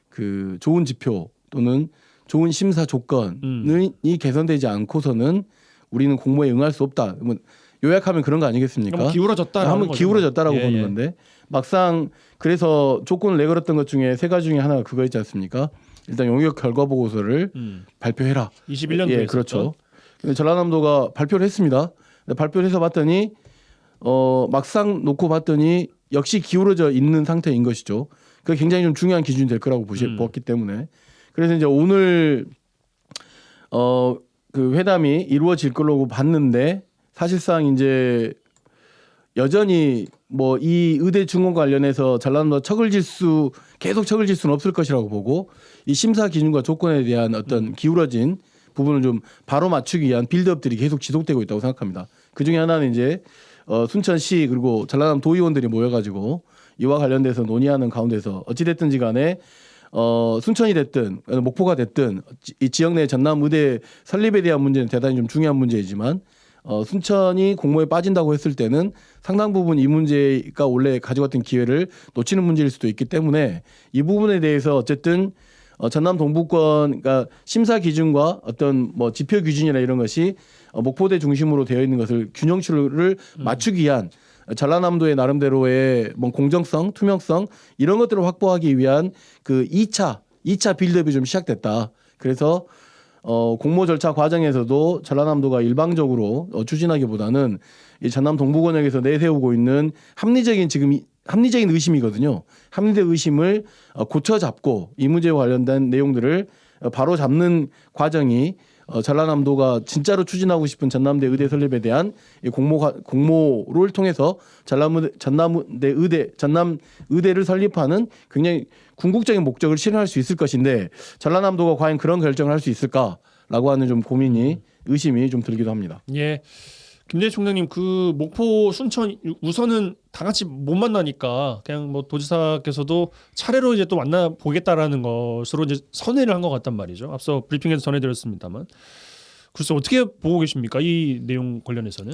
그 좋은 지표 또는 좋은 심사 조건이 개선되지 않고서는 우리는 공모에 응할 수 없다. 요약하면 그런 거 아니겠습니까? 그러니까 뭐 기울어졌다라는 한번 거죠. 기울어졌다라고 예, 보는 예. 건데 막상 그래서 조건을 내걸었던 것 중에 세 가지 중에 하나가 그거 있지 않습니까? 일단 용역 결과 보고서를 발표해라. 21년도에 예, 그렇죠. 근데 전라남도가 발표를 했습니다. 근데 발표를 해서 봤더니 막상 놓고 봤더니 역시 기울어져 있는 상태인 것이죠. 그게 굉장히 좀 중요한 기준이 될 거라고 보았기 때문에 그래서 이제 오늘 그 회담이 이루어질 거라고 봤는데 사실상 이제 여전히 뭐 이 의대 증원 관련해서 전라남도 계속 척을 질 수는 없을 것이라고 보고 이 심사 기준과 조건에 대한 어떤 기울어진 부분을 좀 바로 맞추기 위한 빌드업들이 계속 지속되고 있다고 생각합니다. 그 중에 하나는 이제 순천시 그리고 전라남 도의원들이 모여가지고 이와 관련돼서 논의하는 가운데서 어찌됐든지 간에 순천이 됐든 목포가 됐든 이 지역 내 전남 의대 설립에 대한 문제는 대단히 좀 중요한 문제이지만 순천이 공모에 빠진다고 했을 때는 상당 부분 이 문제가 원래 가져갔던 기회를 놓치는 문제일 수도 있기 때문에 이 부분에 대해서 어쨌든 전남 동부권 그러니까 심사 기준과 어떤 뭐 지표 기준이나 이런 것이 목포대 중심으로 되어 있는 것을 균형추를 맞추기 위한 전라남도의 나름대로의 뭐 공정성, 투명성 이런 것들을 확보하기 위한 그 2차 빌드업이 좀 시작됐다. 그래서 공모 절차 과정에서도 전라남도가 일방적으로 추진하기보다는 이 전남 동부권역에서 내세우고 있는 합리적인 의심이거든요. 합리적 의심을 고쳐 잡고 이 문제와 관련된 내용들을 바로 잡는 과정이 전라남도가 진짜로 추진하고 싶은 전남대 의대 설립에 대한 이 공모를 통해서 전남 의대를 설립하는 굉장히 궁극적인 목적을 실현할 수 있을 것인데 전라남도가 과연 그런 결정을 할 수 있을까라고 하는 좀 의심이 좀 들기도 합니다. 예. 김대희 총장님 그 목포 순천 우선은 다 같이 못 만나니까 그냥 뭐 도지사께서도 차례로 이제 또 만나 보겠다라는 것으로 이제 선회를 한 것 같단 말이죠. 앞서 브리핑에서 전해드렸습니다만 글쎄 어떻게 보고 계십니까 이 내용 관련해서는?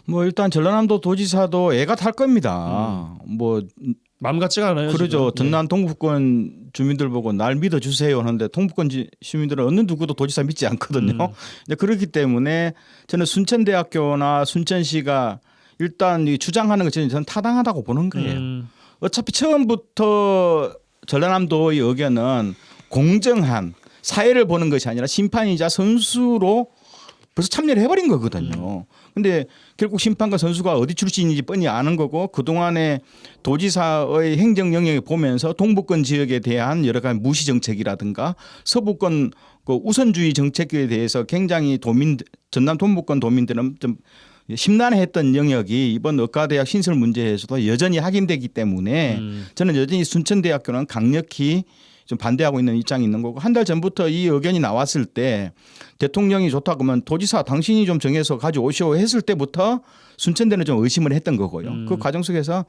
뭐 일단 전라남도 도지사도 애가 탈 겁니다. 뭐 마음 같지가 않아요. 그러죠. 지금. 전남 동부권 주민들 보고 날 믿어주세요 하는데 동부권 시민들은 어느 누구도 도지사 믿지 않거든요. 그렇기 때문에 저는 순천대학교나 순천시가 일단 이 주장하는 것은 저는 타당하다고 보는 거예요. 어차피 처음부터 전라남도의 의견은 공정한 사회를 보는 것이 아니라 심판이자 선수로 벌써 참여를 해버린 거거든요. 근데 결국 심판과 선수가 어디 출신인지 뻔히 아는 거고 그동안에 도지사의 행정 영역을 보면서 동부권 지역에 대한 여러 가지 무시 정책이라든가 서부권 그 우선주의 정책에 대해서 굉장히 전남 동부권 도민들은 좀 심란해했던 영역이 이번 의과대학 신설 문제에서도 여전히 확인되기 때문에 저는 여전히 순천대학교는 강력히 좀 반대하고 있는 입장이 있는 거고 한 달 전부터 이 의견이 나왔을 때 대통령이 좋다 그러면 도지사 당신이 좀 정해서 가져오시오 했을 때부터 순천대는 좀 의심을 했던 거고요. 그 과정 속에서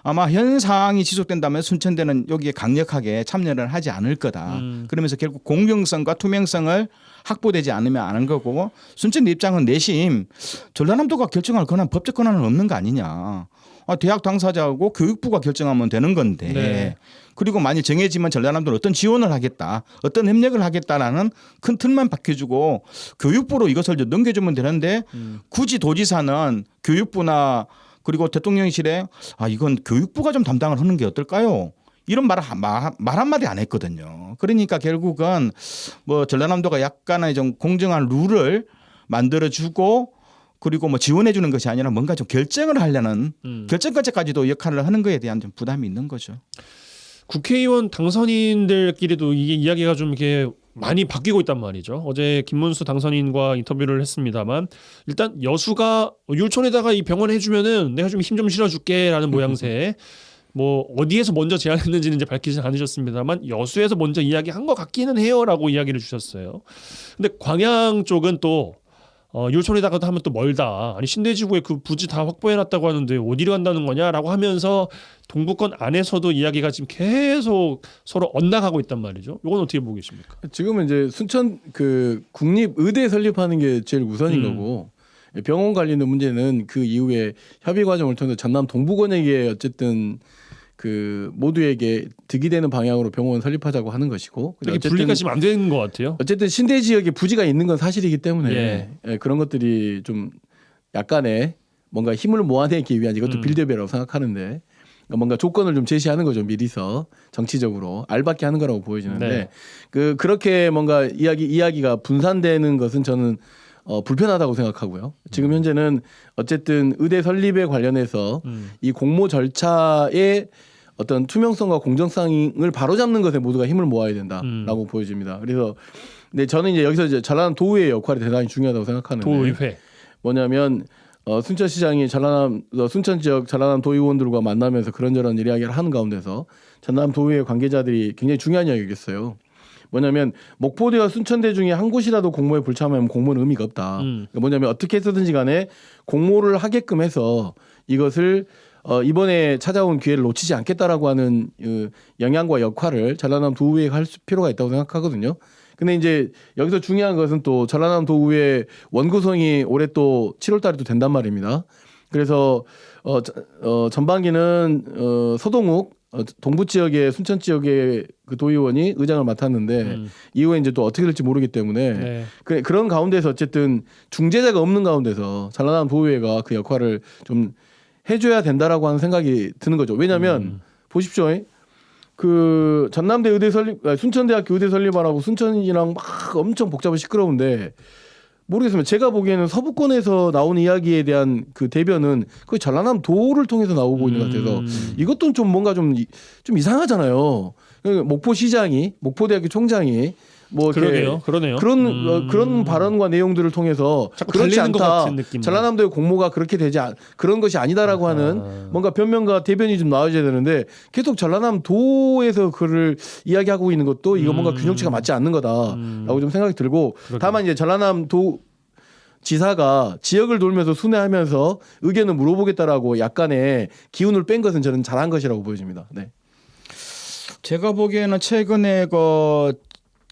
아마 현 상황이 지속된다면 순천대는 여기에 강력하게 참여를 하지 않을 거다. 그러면서 결국 공정성과 투명성을 확보되지 않으면 안 한 거고 순천대 입장은 내심 전라남도가 결정할 권한 법적 권한은 없는 거 아니냐. 대학 당사자하고 교육부가 결정하면 되는 건데 네. 그리고 만약 정해지면 전라남도는 어떤 지원을 하겠다 어떤 협력을 하겠다라는 큰 틀만 밝혀주고 교육부로 이것을 넘겨주면 되는데 굳이 도지사는 교육부나 그리고 대통령실에 이건 교육부가 좀 담당을 하는 게 어떨까요? 이런 말 한마디 안 했거든요. 그러니까 결국은 뭐 전라남도가 약간의 좀 공정한 룰을 만들어주고 그리고 뭐 지원해 주는 것이 아니라 뭔가 좀 결정을 하려는 결정까지도 역할을 하는 것에 대한 좀 부담이 있는 거죠. 국회의원 당선인들끼리도 이게 이야기가 좀 이렇게 많이 바뀌고 있단 말이죠. 어제 김문수 당선인과 인터뷰를 했습니다만 일단 여수가 율촌에다가 이 병원 해주면은 내가 좀 힘 좀 실어줄게라는 모양새. 뭐 어디에서 먼저 제안했는지는 이제 밝히진 않으셨습니다만 여수에서 먼저 이야기한 것 같기는 해요라고 이야기를 주셨어요. 근데 광양 쪽은 또 율촌에다가도 하면 또 멀다. 아니 신대지구에 그 부지 다 확보해놨다고 하는데 어디로 간다는 거냐라고 하면서 동부권 안에서도 이야기가 지금 계속 서로 엇나가고 있단 말이죠. 이건 어떻게 보고 계십니까? 지금은 이제 순천 그 국립의대 설립하는 게 제일 우선인 거고 병원 관련된 문제는 그 이후에 협의 과정을 통해서 전남 동부권에게 어쨌든 그 모두에게 득이 되는 방향으로 병원 설립하자고 하는 것이고 이게 분리가 지금 안 되는 것 같아요. 어쨌든 신대 지역에 부지가 있는 건 사실이기 때문에 예. 그런 것들이 좀 약간의 뭔가 힘을 모아내기 위한 이것도 빌드업이라고 생각하는데 뭔가 조건을 좀 제시하는 거죠. 미리서 정치적으로 알박기 하는 거라고 보여지는데 네. 그렇게 뭔가 이야기가 분산되는 것은 저는 불편하다고 생각하고요. 지금 현재는 어쨌든 의대 설립에 관련해서 이 공모 절차의 어떤 투명성과 공정성을 바로잡는 것에 모두가 힘을 모아야 된다라고 보여집니다. 그래서 근데 저는 이제 여기서 이제 전라남 도의회의 역할이 대단히 중요하다고 생각하는데 도의회 뭐냐면 순천시장이 순천 지역 전라남 도의원들과 만나면서 그런저런 이야기를 하는 가운데서 전남 도의회 관계자들이 굉장히 중요한 이야기겠어요. 뭐냐면 목포대와 순천대 중에 한 곳이라도 공모에 불참하면 공모는 의미가 없다. 그러니까 뭐냐면 어떻게 해서든지 간에 공모를 하게끔 해서 이것을 이번에 찾아온 기회를 놓치지 않겠다라고 하는 영향과 역할을 전라남 도의회가 할 필요가 있다고 생각하거든요. 근데 이제 여기서 중요한 것은 또 전라남 도의회 원구성이 올해 또 7월 달에 또 된단 말입니다. 그래서 전반기는 서동욱 동부 지역의 순천 지역의 그 도의원이 의장을 맡았는데 이후에 이제 또 어떻게 될지 모르기 때문에 그런 가운데서 어쨌든 중재자가 없는 가운데서 전라남 도의회가 그 역할을 좀 해줘야 된다라고 하는 생각이 드는 거죠. 왜냐하면 보십시오. 그 전남대 의대 설립, 순천대학교 의대 설립하라고 순천이랑 막 엄청 복잡하고 시끄러운데 모르겠습니다. 제가 보기에는 서부권에서 나오는 이야기에 대한 그 대변은 거의 전라남 도를 통해서 나오고 있는 것 같아서 이것도 좀 뭔가 좀 이상하잖아요. 목포시장이, 목포대학교 총장이 뭐 그러네요. 그런 발언과 내용들을 통해서 그렇지 않다. 전라남도의 공모가 그렇게 그런 것이 아니다라고 하는 뭔가 변명과 대변이 좀 나와줘야 되는데 계속 전라남도에서 그를 이야기하고 있는 것도 이거 뭔가 균형치가 맞지 않는 거다라고 좀 생각이 들고 다만 이제 전라남도 지사가 지역을 돌면서 순회하면서 의견을 물어보겠다라고 약간의 기운을 뺀 것은 저는 잘한 것이라고 보여집니다. 네. 제가 보기에는 최근에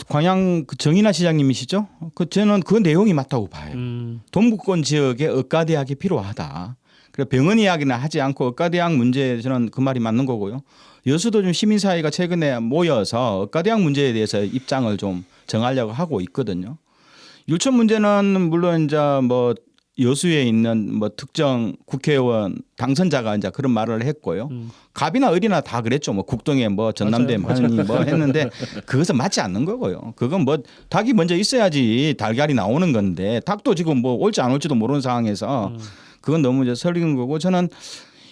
광양 정인아 시장님이시죠? 저는 그 내용이 맞다고 봐요. 동북권 지역에 의과대학이 필요하다. 그래 병원 이야기는 하지 않고 의과대학 문제 저는 그 말이 맞는 거고요. 여수도 좀 시민사회가 최근에 모여서 의과대학 문제에 대해서 입장을 좀 정하려고 하고 있거든요. 율촌 문제는 물론 이제 뭐 여수에 있는 뭐 특정 국회의원 당선자가 이제 그런 말을 했고요. 갑이나 을이나 다 그랬죠. 뭐 국동에 뭐 전남대 많이 뭐 했는데 그것은 맞지 않는 거고요. 그건 뭐 닭이 먼저 있어야지 달걀이 나오는 건데 닭도 지금 뭐 올지 안 올지도 모르는 상황에서 그건 너무 이제 설리는 거고 저는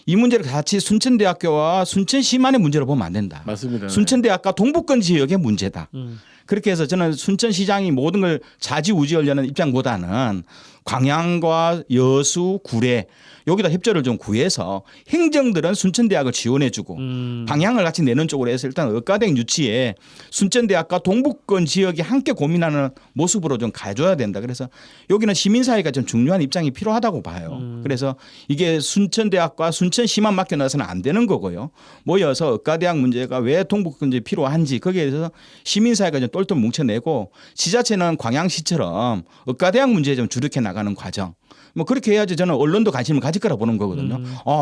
이 문제를 같이 순천대학교와 순천시만의 문제로 보면 안 된다. 맞습니다. 순천대학과 동북권 지역의 문제다. 그렇게 해서 저는 순천시장이 모든 걸 좌지우지하려는 입장보다는 광양과 여수, 구례 여기다 협조를 좀 구해서 행정들은 순천대학을 지원해주고 방향을 같이 내는 쪽으로 해서 일단 의과대학 유치에 순천대학과 동북권 지역이 함께 고민하는 모습으로 좀 가져야 된다. 그래서 여기는 시민사회가 좀 중요한 입장이 필요하다고 봐요. 그래서 이게 순천대학과 순천시만 맡겨놔서는 안 되는 거고요. 모여서 의과대학 문제가 왜 동북권 지역이 필요한지 거기에 대해서 시민사회가 좀 똘똘 뭉쳐내고 지자체는 광양시처럼 의과대학 문제에 좀 주력해 나가는 과정. 뭐 그렇게 해야지 저는 언론도 관심을 가질 거라 보는 거거든요.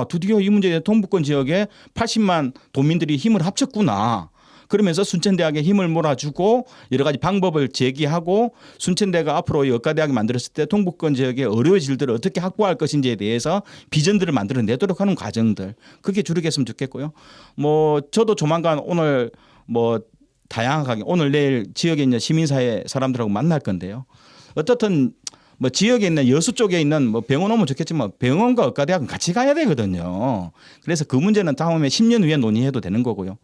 드디어 이 문제에 동북권 지역에 80만 도민들이 힘을 합쳤구나. 그러면서 순천대학에 힘을 몰아주고 여러 가지 방법을 제기하고 순천대가 앞으로 의과대학을 만들었을 때 동북권 지역의 의료 질들을 어떻게 확보할 것인지에 대해서 비전들을 만들어내도록 하는 과정들. 그게 주력했으면 좋겠고요. 뭐 저도 조만간 오늘 뭐 다양하게 오늘 내일 지역에 있는 시민사회 사람들하고 만날 건데요. 어떻든 뭐 지역에 있는 여수 쪽에 있는 뭐 병원 오면 좋겠지만 병원과 의과대학은 같이 가야 되거든요. 그래서 그 문제는 다음에 10년 후에 논의해도 되는 거고요.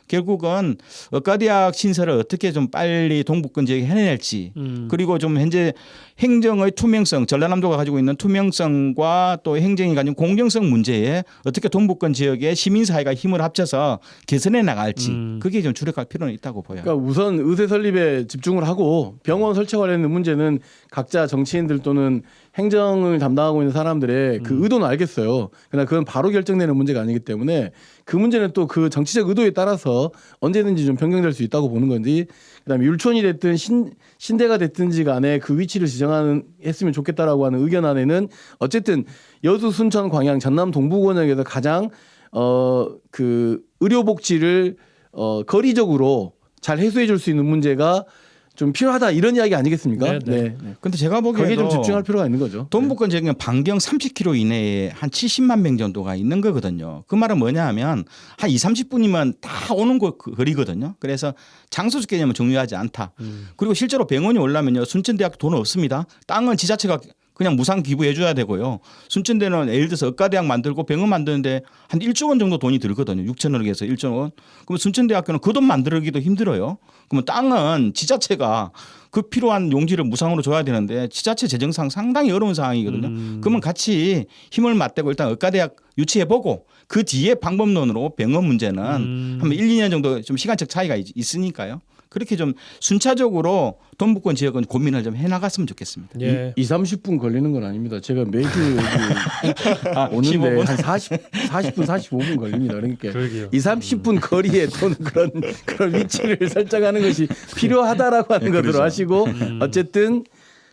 결국은 의과대학 신설을 어떻게 좀 빨리 동북권 지역에 해낼지 그리고 좀 현재 행정의 투명성 전라남도가 가지고 있는 투명성과 또 행정이 가진 공정성 문제에 어떻게 동북권 지역의 시민사회가 힘을 합쳐서 개선해 나갈지 그게 좀 주력할 필요는 있다고 보여요. 그러니까 우선 의대 설립에 집중을 하고 병원 설치 관련된 문제는 각자 정치인들 또는 행정을 담당하고 있는 사람들의 그 의도는 알겠어요. 그러나 그건 바로 결정되는 문제가 아니기 때문에 그 문제는 또 그 정치적 의도에 따라서 언제든지 좀 변경될 수 있다고 보는 건지 그다음에 율촌이 됐든 신대가 됐든지 간에 그 위치를 했으면 좋겠다라고 하는 의견 안에는 어쨌든 여수, 순천, 광양, 전남 동부 권역에서 가장 그 의료복지를 거리적으로 잘 해소해 줄 수 있는 문제가 좀 필요하다 이런 이야기 아니겠습니까? 네. 근데 제가 보기에도 거기에 좀 집중할 필요가 있는 거죠. 동북권 지역은 반경 30km 이내에 한 70만 명 정도가 있는 거거든요. 그 말은 뭐냐 하면 한 30분이면 다 오는 거리거든요. 그래서 장소적 개념은 중요하지 않다. 그리고 실제로 병원이 오려면요. 순천대학교 돈 없습니다. 땅은 지자체가 그냥 무상 기부해 줘야 되고요. 순천대는 예를 들어서 의과대학 만들고 병원 만드는데 한 1조 원 정도 돈이 들거든요. 6천억에서 1조 원. 그러면 순천대학교는 그 돈 만들기도 힘들어요. 그러면 땅은 지자체가 그 필요한 용지를 무상으로 줘야 되는데 지자체 재정상 상당히 어려운 상황이거든요. 그러면 같이 힘을 맞대고 일단 의과대학 유치해보고 그 뒤에 방법론으로 병원 문제는 한 1, 2년 정도 좀 시간적 차이가 있으니까요. 그렇게 좀 순차적으로 동북권 지역은 고민을 좀 해나갔으면 좋겠습니다. 예. 20-30분 걸리는 건 아닙니다. 제가 매주 여기 오는데 한 40분 45분 걸립니다. 그러니까 그러게요. 20-30분 거리에 또는 그런 위치를 설정하는 것이 필요하다라고 하는 것으로 그렇죠. 하시고 어쨌든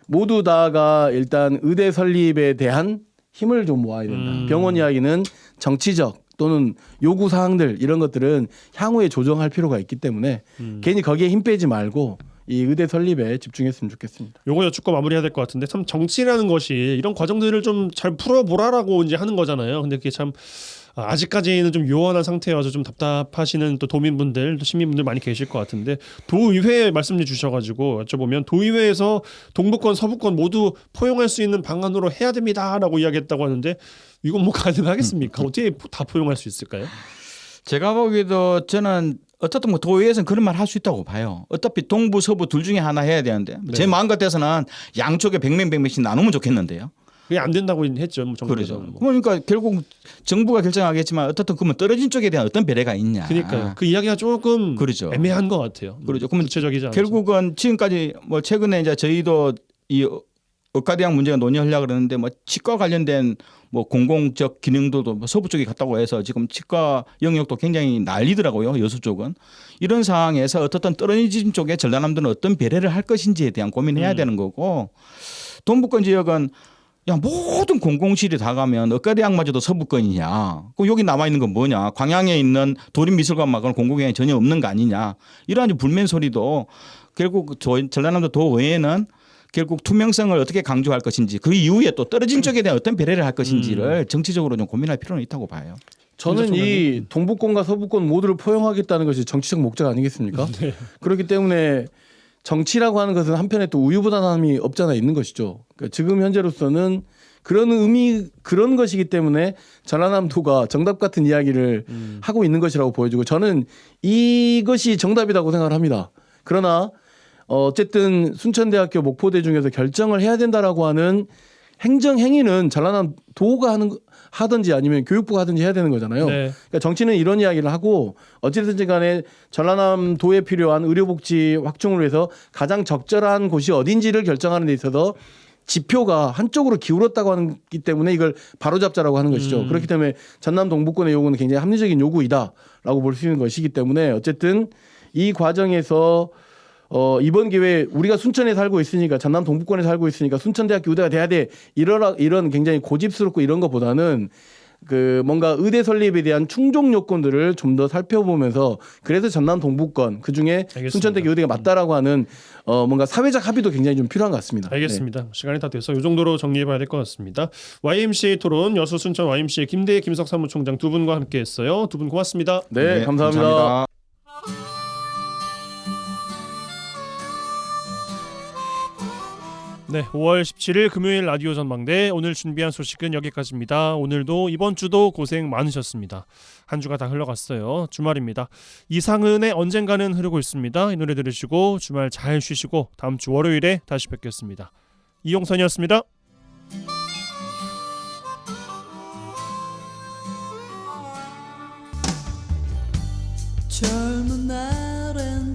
모두 다가 일단 의대 설립에 대한 힘을 좀 모아야 된다. 병원 이야기는 정치적 또는 요구 사항들 이런 것들은 향후에 조정할 필요가 있기 때문에 괜히 거기에 힘 빼지 말고 이 의대 설립에 집중했으면 좋겠습니다. 요거 여쭙고 마무리해야 될 것 같은데 참 정치라는 것이 이런 과정들을 좀 잘 풀어보라라고 이제 하는 거잖아요. 근데 그게 참 아직까지는 좀 요원한 상태여서 좀 답답하시는 또 도민분들, 또 시민분들 많이 계실 것 같은데 도의회 말씀 주셔가지고 여쭤보면 도의회에서 동북권, 서북권 모두 포용할 수 있는 방안으로 해야 됩니다라고 이야기했다고 하는데 이건 뭐 가능하겠습니까? 어떻게 다 포용할 수 있을까요? 제가 보기에도 저는 어쨌든 뭐 도의회에서는 그런 말 할 수 있다고 봐요. 어차피 동부 서부 둘 중에 하나 해야 되는데 제 마음 같아서는 양쪽에 100명씩 나누면 좋겠는데요. 그게 안 된다고 했죠. 뭐 그렇죠. 그러니까 결국 정부가 결정하겠지만 어떻든 그러면 떨어진 쪽에 대한 어떤 배려가 있냐. 그러니까요. 그 이야기가 조금 그렇죠. 애매한 것 같아요. 그렇죠. 그러면 구체적이지 않아서. 결국은 지금까지 뭐 최근에 이제 저희도 이 의과대학 문제가 논의하려고 그러는데 뭐 치과 관련된 뭐 공공적 기능도 뭐 서부 쪽에 갔다고 해서 지금 치과 영역도 굉장히 난리더라고요. 여수 쪽은. 이런 상황에서 어떻든 떨어진 쪽에 전라남도는 어떤 배려를 할 것인지에 대한 고민해야 되는 거고 동북권 지역은 야 모든 공공실이 다 가면 의과대학마저도 서부권이냐. 그럼 여기 남아 있는 건 뭐냐. 광양에 있는 도립미술관만은 공공기관이 전혀 없는 거 아니냐. 이러한 불면 소리도 결국 전라남도 도의회는 결국 투명성을 어떻게 강조할 것인지 그 이후에 또 떨어진 쪽에 대한 어떤 배려를 할 것인지를 정치적으로 좀 고민할 필요는 있다고 봐요. 저는 이 동북권과 서북권 모두를 포용하겠다는 것이 정치적 목적 아니겠습니까? 네. 그렇기 때문에 정치라고 하는 것은 한편에 또 우유부단함이 없잖아 있는 것이죠. 그러니까 지금 현재로서는 그런 것이기 때문에 전라남도가 정답 같은 이야기를 하고 있는 것이라고 보여지고 저는 이것이 정답이라고 생각을 합니다. 그러나 어쨌든 순천대학교 목포대 중에서 결정을 해야 된다라고 하는 행정 행위는 전라남도가 하든지 아니면 교육부가 하든지 해야 되는 거잖아요. 네. 그러니까 정치는 이런 이야기를 하고 어찌됐든 간에 전라남도에 필요한 의료복지 확충을 위해서 가장 적절한 곳이 어딘지를 결정하는 데 있어서 지표가 한쪽으로 기울었다고 하기 때문에 이걸 바로잡자라고 하는 것이죠. 그렇기 때문에 전남 동북권의 요구는 굉장히 합리적인 요구이다라고 볼 수 있는 것이기 때문에 어쨌든 이 과정에서 이번 기회에 우리가 순천에 살고 있으니까 전남 동북권에 살고 있으니까 순천대학교 의대가 돼야 돼 이런 굉장히 고집스럽고 이런 것보다는 그 뭔가 의대 설립에 대한 충족 요건들을 좀 더 살펴보면서 그래서 전남 동북권 그중에 순천대학교 의대가 맞다라고 하는 뭔가 사회적 합의도 굉장히 좀 필요한 것 같습니다. 알겠습니다. 네. 시간이 다 돼서 이 정도로 정리해봐야 될 것 같습니다. YMCA 토론 여수 순천 YMCA 김대희 김석 사무총장 두 분과 함께했어요. 두 분 고맙습니다. 네, 감사합니다. 네, 5월 17일 금요일 라디오 전망대 오늘 준비한 소식은 여기까지입니다. 오늘도 이번 주도 고생 많으셨습니다. 한 주가 다 흘러갔어요. 주말입니다. 이상은의 언젠가는 흐르고 있습니다. 이 노래 들으시고 주말 잘 쉬시고 다음 주 월요일에 다시 뵙겠습니다. 이용선이었습니다. 젊은 날엔